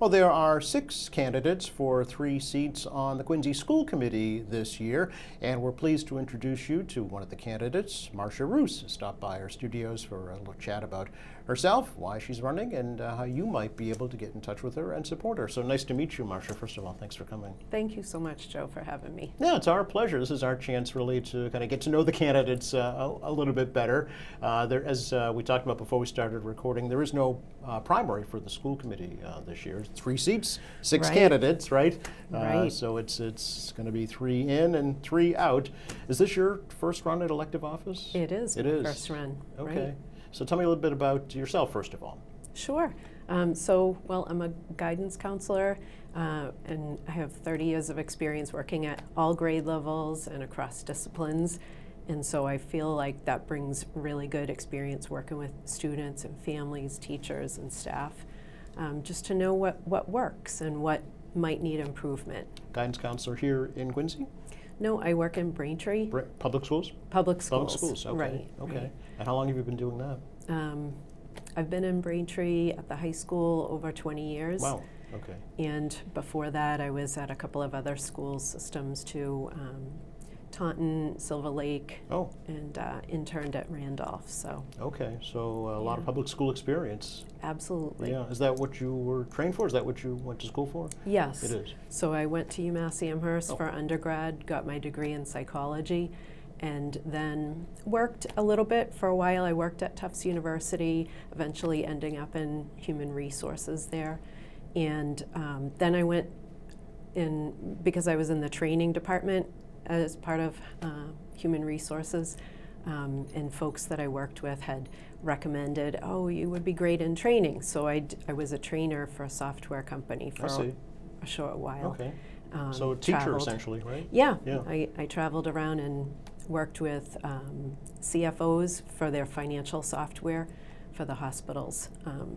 Well, there are 6 candidates for 3 seats on the Quincy School Committee this year, and we're pleased to introduce you to one of the candidates. Marcia Roos stopped by our studios for a little chat about herself, why she's running, and how you might be able to get in touch with her and support her. So nice to meet you, Marcia. First of all, thanks for coming. Thank you so much, Joe, for having me. Yeah, it's our pleasure. This is our chance really to kind of get to know the candidates a little bit better. As we talked about before we started recording, there is no primary for the school committee this year. 3 seats, 6 Right. candidates, right? Right. So it's going to be 3 in and 3 out. Is this your first run at elective office? It is It my is. first run. Okay. Right. So tell me a little bit about yourself, first of all. Sure. Well, I'm a guidance counselor, and I have 30 years of experience working at all grade levels and across disciplines. And so I feel like that brings really good experience working with students and families, teachers, and staff, just to know what works and what might need improvement. Guidance counselor here in Quincy? No, I work in Braintree, Public schools? public schools. Public schools, okay. Right. Okay. right. And how long have you been doing that? I've been in Braintree at the high school over 20 years. Wow. Okay. And before that, I was at a couple of other school systems too, Taunton, Silver Lake, Oh, and interned at Randolph. So okay. So a lot of Yeah. public school experience. absolutely. Yeah. Is that what you were trained for? Is that what you went to school for? Yes. It is. So I went to UMass Amherst Oh. for undergrad, got my degree in psychology, and then worked a little bit for a while. I worked at Tufts University, eventually ending up in human resources there. And then I went in, because I was in the training department as part of human resources, and folks that I worked with had recommended, oh, you would be great in training. So I was a trainer for a software company for I see. a short while. Okay. So a teacher traveled. essentially, right? Yeah, Yeah. I traveled around and worked with CFOs for their financial software for the hospitals,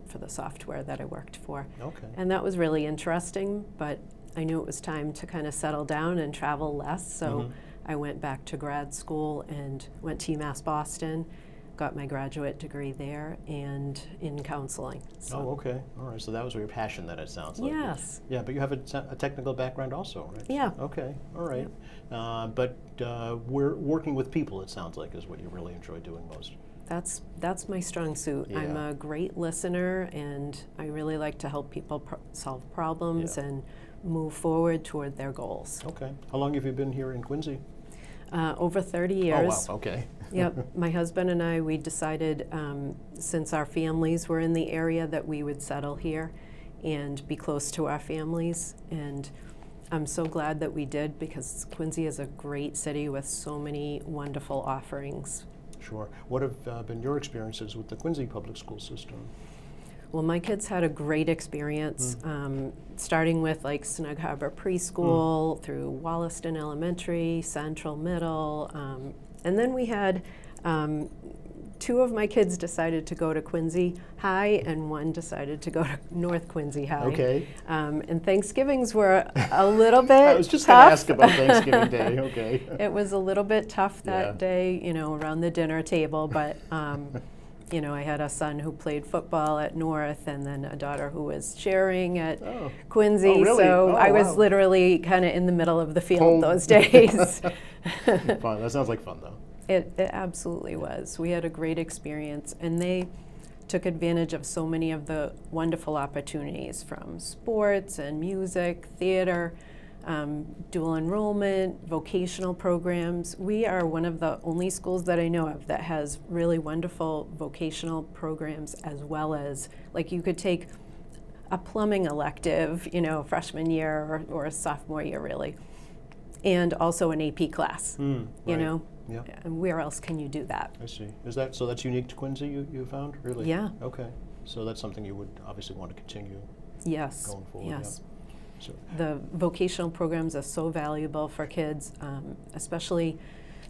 for the software that I worked for. Okay. And that was really interesting, but I knew it was time to kind of settle down and travel less, so Mhm. I went back to grad school and went to UMass Boston, got my graduate degree there, and in counseling. So. Oh, okay. All right. So that was your passion, then it sounds like. Yes. Yeah, but you have a technical background also, right? Yeah. Okay. All right. But we're working with people. It sounds like is what you really enjoy doing most. That's my strong suit. I'm Yeah. a great listener, and I really like to help people solve problems Yeah. and move forward toward their goals. Okay. How long have you been here in Quincy? Over 30 years. Oh, wow. Okay. Yep. My husband and I, we decided, since our families were in the area, that we would settle here and be close to our families. And I'm so glad that we did, because Quincy is a great city with so many wonderful offerings. Sure. What have been your experiences with the Quincy public school system? Well, my kids had a great experience, starting with like Snug Harbor Preschool through Wollaston Elementary, Central Middle, and then we had 2 of my kids decided to go to Quincy High, and 1 decided to go to North Quincy High. Okay. And Thanksgivings were a little bit I was just going tough. to ask about Thanksgiving Day. Okay. It was a little bit tough that Yeah. day, around the dinner table, but I had a son who played football at North, and then a daughter who was cheering at Oh. Quincy. Oh, really? So Oh, I was wow. literally kind of in the middle of the field Home. those days. Fun. That sounds like fun, though. It absolutely was. We had a great experience, and they took advantage of so many of the wonderful opportunities from sports and music, theater, dual enrollment, vocational programs. We are one of the only schools that I know of that has really wonderful vocational programs, as well as, like, you could take a plumbing elective, freshman year or sophomore year, really, and also an AP class, you Right. know? Yeah. And where else can you do that? I see. So that's unique to Quincy, you found? Really? Yeah. Okay. So that's something you would obviously want to continue Yes. going forward. Yes. Yeah. So, The vocational programs are so valuable for kids, especially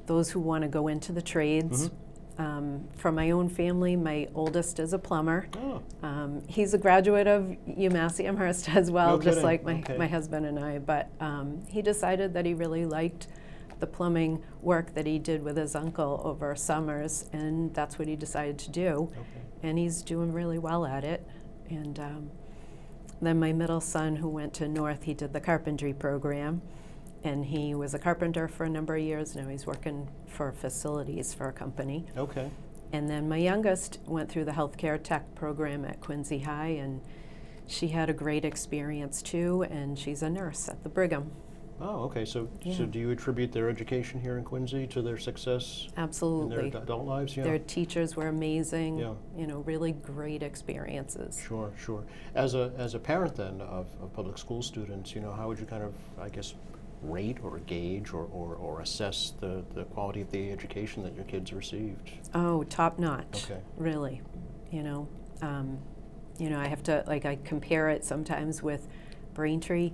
those who want to go into the trades. For my own family, my oldest is a plumber. oh, He's a graduate of UMass Amherst as well, No just kidding. like Okay. my husband and I. But he decided that he really liked the plumbing work that he did with his uncle over summers, and that's what he decided to do. okay. And he's doing really well at it. And Then my middle son, who went to North, he did the carpentry program, and he was a carpenter for a number of years. Now he's working for facilities for a company. Okay. And then my youngest went through the healthcare tech program at Quincy High, and she had a great experience too, and she's a nurse at the Brigham. Oh, okay. So Yeah. do you attribute their education here in Quincy to their success in Absolutely. their adult lives? Yeah. Their teachers were amazing, Yeah. really great experiences. Sure, sure. As a parent then of public school students, how would you kind of, I guess, rate or gauge or assess the quality of the education that your kids received? Oh, top notch. Okay. Really. I have to, I compare it sometimes with Braintree,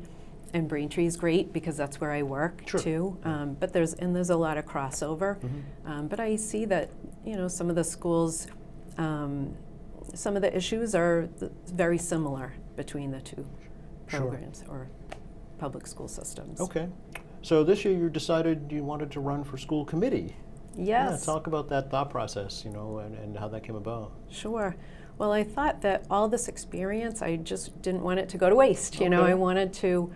and Braintree is great because that's where I work Sure. too. But there's a lot of crossover. But I see that, some of the schools, some of the issues are very similar between the two Sure. programs or public school systems. Okay. So this year you decided you wanted to run for school committee. Yeah, Yes. talk about that thought process, and how that came about. Sure. Well, I thought that all this experience, I just didn't want it to go to waste. Okay. I wanted to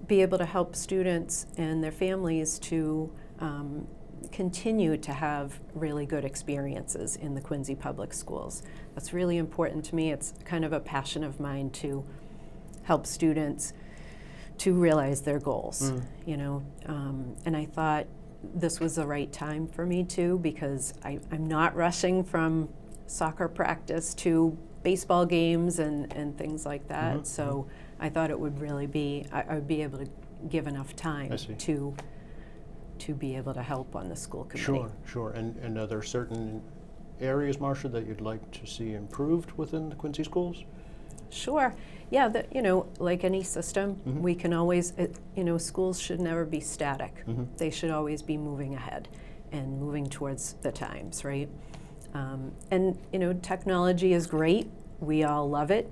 be able to help students and their families to continue to have really good experiences in the Quincy Public Schools. That's really important to me. It's kind of a passion of mine to help students to realize their goals, and I thought this was the right time for me too, because I'm not rushing from soccer practice to baseball games and things like that. Mhm, So I thought it would really be, I would be able to give enough time I see. to be able to help on the school committee. Sure, sure. And are there certain areas, Marcia, that you'd like to see improved within the Quincy schools? Sure. Yeah, like any system, Mhm. we can always, schools should never be static. Mhm. They should always be moving ahead and moving towards the times, right? And technology is great. We all love it.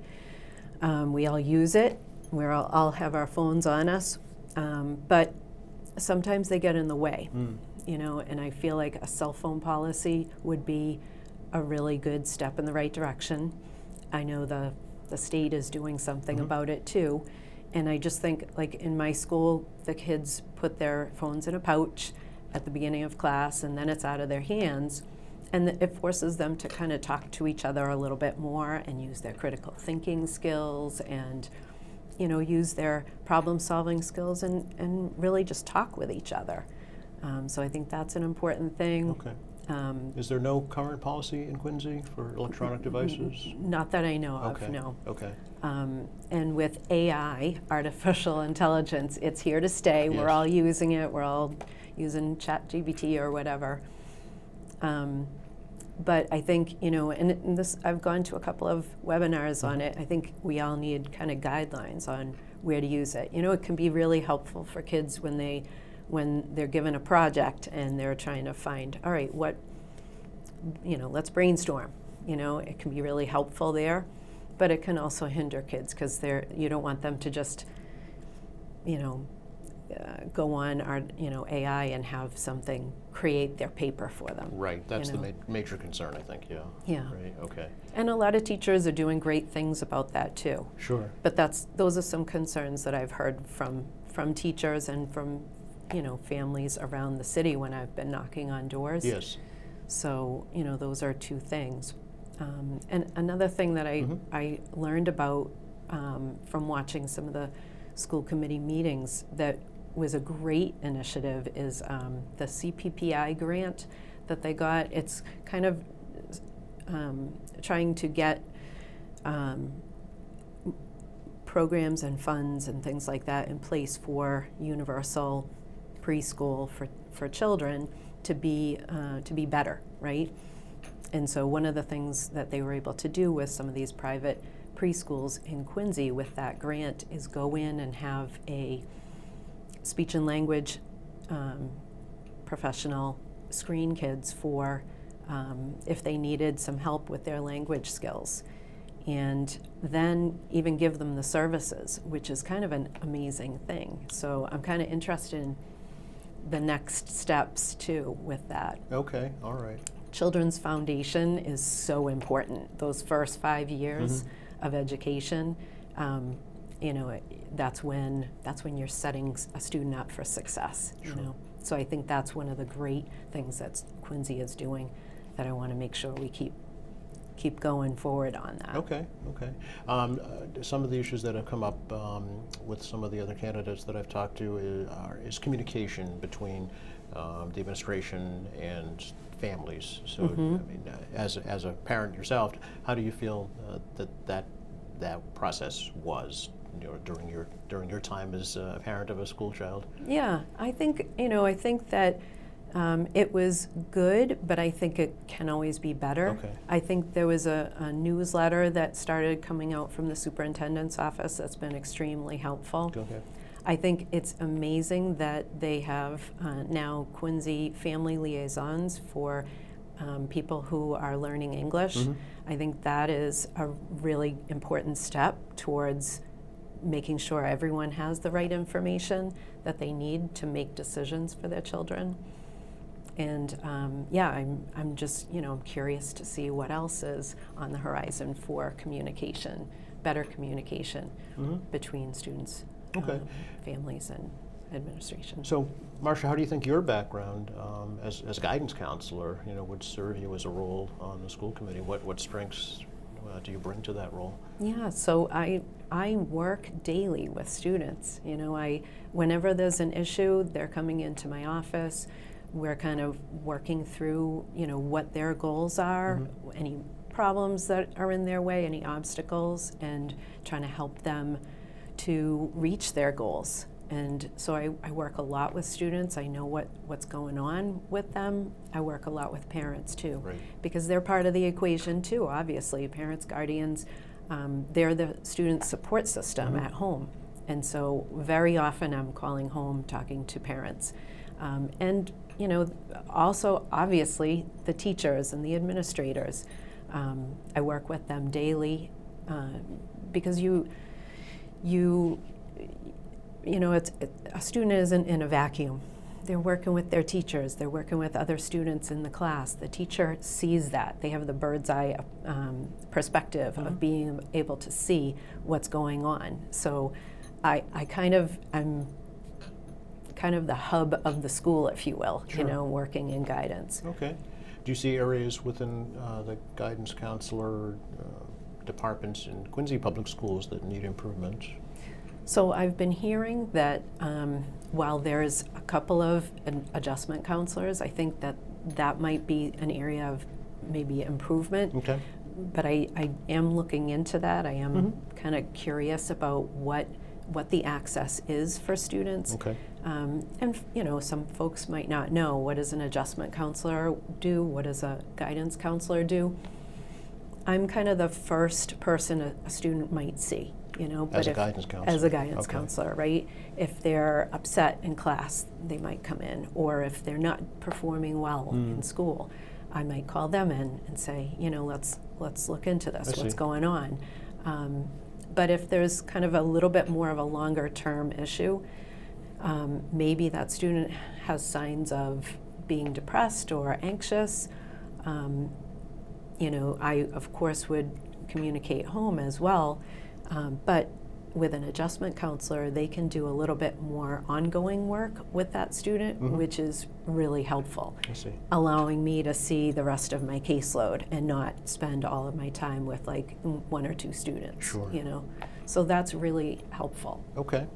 We all use it. We all have our phones on us. But sometimes they get in the way, and I feel like a cell phone policy would be a really good step in the right direction. I know the state is doing something Mhm. about it too. And I just think, like in my school, the kids put their phones in a pouch at the beginning of class, and then it's out of their hands. And it forces them to kind of talk to each other a little bit more and use their critical thinking skills and, use their problem-solving skills and really just talk with each other. So I think that's an important thing. Okay. Is there no current policy in Quincy for electronic devices? Not that I know of, Okay. no. Okay. And with AI, artificial intelligence, it's here to stay. Yes. We're all using it. We're all using ChatGPT or whatever. But I think, and this, I've gone to a couple of webinars on it. I think we all need kind of guidelines on where to use it. It can be really helpful for kids when they're given a project and they're trying to find, all right, let's brainstorm. It can be really helpful there, but it can also hinder kids because you don't want them to just, go on our, AI and have something create their paper for them. Right. That's know. the major concern, I think. Yeah. Yeah. Right. Okay. And a lot of teachers are doing great things about that too. Sure. But those are some concerns that I've heard from teachers and from, families around the city when I've been knocking on doors. Yes. So, those are two things. And another thing that I learned about from watching some of the school committee meetings that was a great initiative is the CPPI grant that they got. It's kind of trying to get programs and funds and things like that in place for universal preschool for children to be better, right? And so one of the things that they were able to do with some of these private preschools in Quincy with that grant is go in and have a speech and language professional screen kids for if they needed some help with their language skills, and then even give them the services, which is kind of an amazing thing. So I'm kind of interested in the next steps too with that. Okay. All right. Children's Foundation is so important. Those first 5 years of education you know, that's when you're setting a student up for success. Sure. You know, so I think that's one of the great things that Quincy is doing, that I want to make sure we keep going forward on that. Okay, okay. Some of the issues that have come up with some of the other candidates that I've talked to is communication between the administration and families. So, I mean, as a parent yourself, how do you feel that process was, you know, during your time as a parent of a school child? Yeah, I think that it was good, but I think it can always be better. Okay. I think there was a newsletter that started coming out from the superintendent's office that's been extremely helpful. Okay. I think it's amazing that they have now Quincy family liaisons for people who are learning English. I think that is a really important step towards making sure everyone has the right information that they need to make decisions for their children. And yeah, I'm just, you know, I'm curious to see what else is on the horizon for communication, better communication between students, Okay. families, and administration. So, Marcia, how do you think your background as guidance counselor, you know, would serve you as a role on the school committee? What strengths do you bring to that role? Yeah, so I work daily with students. You know, whenever there's an issue, they're coming into my office. We're kind of working through, you know, what their goals are, any problems that are in their way, any obstacles, and trying to help them to reach their goals. And so I work a lot with students. I know what's going on with them. I work a lot with parents too, Right. because they're part of the equation too, obviously. Parents, guardians, they're the student support system at home. And so very often I'm calling home, talking to parents. And, you know, also obviously the teachers and the administrators. I work with them daily because you know, a student isn't in a vacuum. They're working with their teachers. They're working with other students in the class. The teacher sees that. They have the bird's eye perspective of being able to see what's going on. So I'm kind of the hub of the school, if you will, Sure. you know, working in guidance. Okay. Do you see areas within the guidance counselor departments in Quincy Public Schools that need improvement? So I've been hearing that while there's a couple of adjustment counselors, I think that might be an area of maybe improvement. Okay. But I am looking into that. I am kind of curious about what the access is for students. Okay. And you know, some folks might not know, what does an adjustment counselor do? What does a guidance counselor do? I'm kind of the first person a student might see. You know, As a guidance counselor. As a guidance Okay. counselor, right? If they're upset in class, they might come in, or if they're not performing well in school, I might call them in and say, you know, let's look into this. I What's see. going on? But if there's kind of a little bit more of a longer term issue, maybe that student has signs of being depressed or anxious. You know, I of course would communicate home as well. But with an adjustment counselor, they can do a little bit more ongoing work with that student, which is really helpful, I see. allowing me to see the rest of my caseload and not spend all of my time with like one or two students. Sure. You know, so that's really helpful. Okay.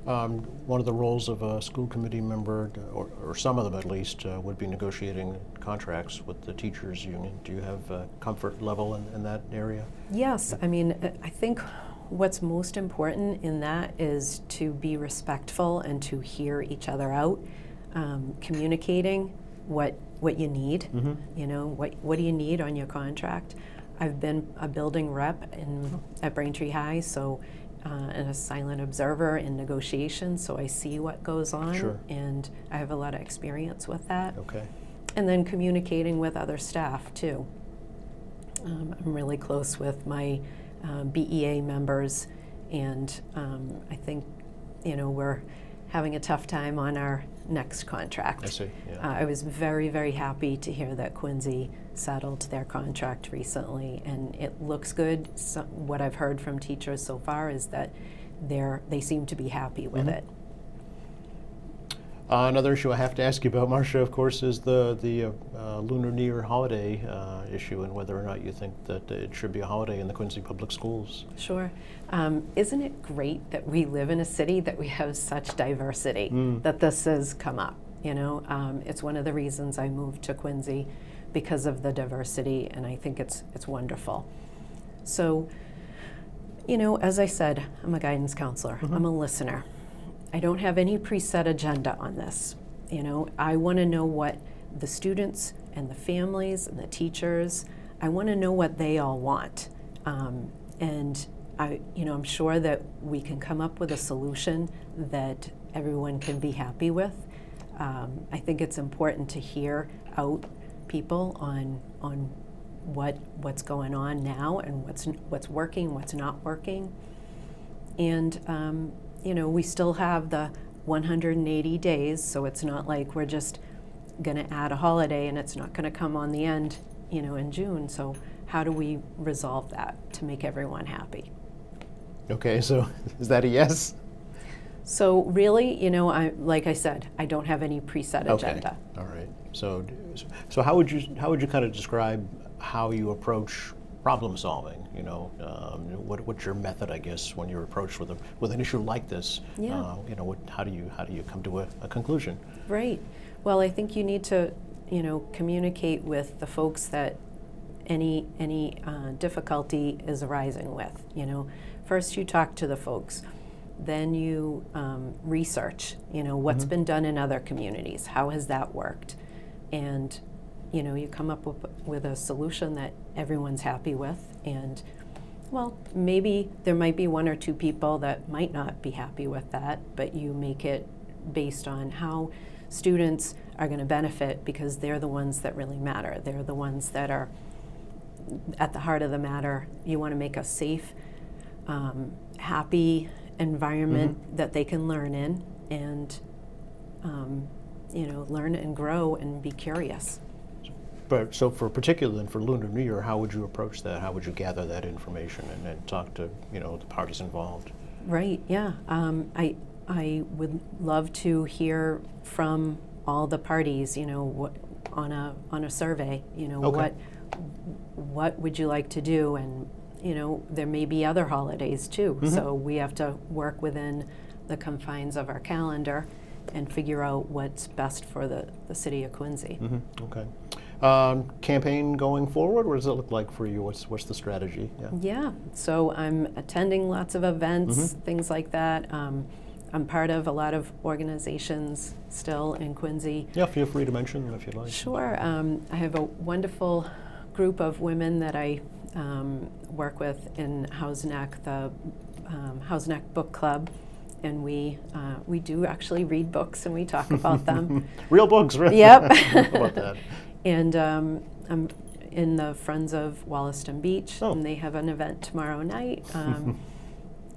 One of the roles of a school committee member, or some of them at least, would be negotiating contracts with the teachers union. Do you have a comfort level in that area? Yes, I mean, I think what's most important in that is to be respectful and to hear each other out, communicating what you need. You know, what do you need on your contract? I've been a building rep at Braintree High, so and a silent observer in negotiations, so I see what goes on, Sure. and I have a lot of experience with that. Okay. And then communicating with other staff too. I'm really close with my BEA members, and I think, you know, having a tough time on our next contract. I see, yeah. I was very, very happy to hear that Quincy settled their contract recently, and it looks good. So, what I've heard from teachers so far is that they seem to be happy with it. Another issue I have to ask you about, Marcia, of course, is the Lunar New Year holiday issue, and whether or not you think that it should be a holiday in the Quincy Public Schools. Sure. Isn't it great that we live in a city that we have such diversity, that this has come up? You know, it's one of the reasons I moved to Quincy, because of the diversity, and I think it's wonderful. So, you know, as I said, I'm a guidance counselor. I'm a listener. I don't have any preset agenda on this. You know, I want to know what the students and the families and the teachers, I want to know what they all want. And I'm sure that we can come up with a solution that everyone can be happy with. I think it's important to hear out people on what's going on now and what's working, what's not working. And you know, we still have the 180 days, so it's not like we're just going to add a holiday and it's not going to come on the end, you know, in June. So how do we resolve that to make everyone happy? Okay, so is that a yes? So really, you know, like I said, I don't have any preset agenda. All right. So how would you kind of describe how you approach problem solving? You know, what's your method, I guess, when you're approached with an issue like this? Yeah. You know, how do you come to a conclusion? Right. Well, I think you need to, you know, communicate with the folks that any difficulty is arising with. You know, first you talk to the folks, then you research. You know, what's been done in other communities? How has that worked? And you know, you come up with a solution that everyone's happy with, and well, maybe there might be one or two people that might not be happy with that, but you make it based on how students are going to benefit, because they're the ones that really matter. They're the ones that are at the heart of the matter. You want to make a safe, happy environment that they can learn in, and you know, learn and grow and be curious. But so particularly for Lunar New Year, how would you approach that? How would you gather that information and talk to, you know, the parties involved? Right. Yeah. I would love to hear from all the parties. You know, what on a survey. You know, Okay. what would you like to do? And you know, there may be other holidays too. So we have to work within the confines of our calendar and figure out what's best for the city of Quincy. Okay. Campaign going forward, what does it look like for you? What's the strategy? Yeah, so I'm attending lots of events, things like that. I'm part of a lot of organizations still in Quincy. Yeah, feel free to mention them if you'd like. Sure. I have a wonderful group of women that I work with in Houseneck, the Houseneck Book Club. And we do actually read books and we talk about them. Real books, really? Yep. How about that? And I'm in the Friends of Wollaston Beach, Oh. and they have an event tomorrow night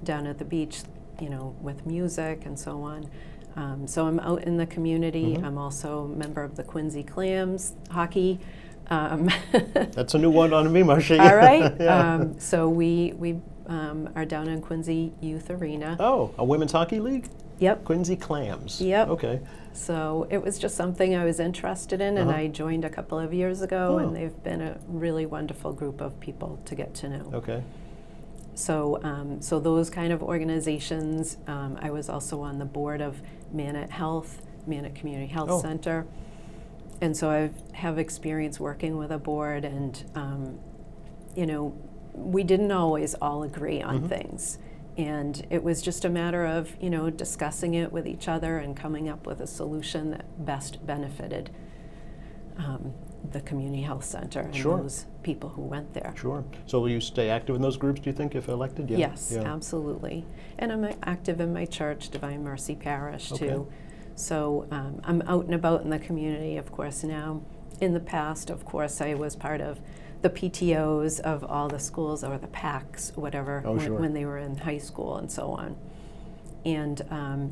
down at the beach, you know, with music and so on. So I'm out in the community. I'm also a member of the Quincy Clams hockey. That's a new one on me, Marcia. All right. Yeah. So we are down in Quincy Youth Arena. Oh, a women's hockey league? Yep. Quincy Clams. Yep. Okay. So it was just something I was interested in, and I joined a couple of years ago, and they've been a really wonderful group of people to get to know. Okay. So, so those kind of organizations. I was also on the board of Manat Health, Manat Community Health Center, and so I have experience working with a board, and you know, we didn't always all agree on things. And it was just a matter of, you know, discussing it with each other and coming up with a solution that best benefited the community health center and those people who went there. Sure. So will you stay active in those groups, do you think, if elected? Yeah. Yes, absolutely. And I'm active in my church, Divine Mercy Parish, too. So I'm out and about in the community, of course, now. In the past, of course, I was part of the PTOs of all the schools, or the PACs, whatever, when they were in high school and so on. and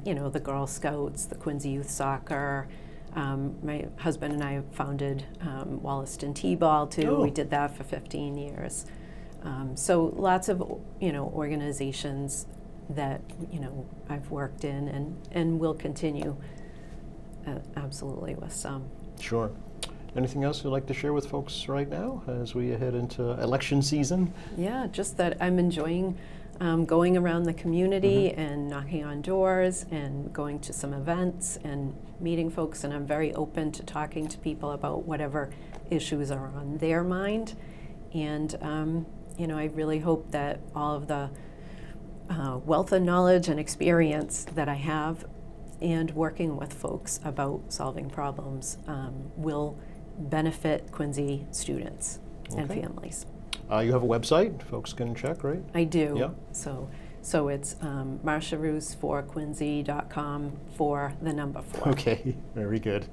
you know, the Girl Scouts, the Quincy Youth Soccer. My husband and I founded Wollaston T-Ball too. Oh. We did that for 15 years. So lots of, you know, organizations that, you know, I've worked in and will continue absolutely with some. Sure. Anything else you'd like to share with folks right now as we head into election season? Yeah, just that I'm enjoying going around the community and knocking on doors and going to some events and meeting folks, and I'm very open to talking to people about whatever issues are on their mind. And you know, I really hope that all of the wealth of knowledge and experience that I have and working with folks about solving problems will benefit Quincy students and Okay. families. You have a website folks can check, right? I do. Yeah. So it's marsharoos4quincy.com for the number 4. Okay, very good.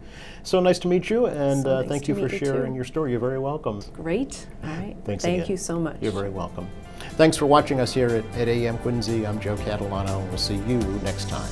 So nice to meet you, and So nice thank to you for meet you sharing too. your story. You're very welcome. Great. All right. Thanks Thank again. you so much. You're very welcome. Thanks for watching us here at AM Quincy. I'm Joe Catalano. We'll see you next time.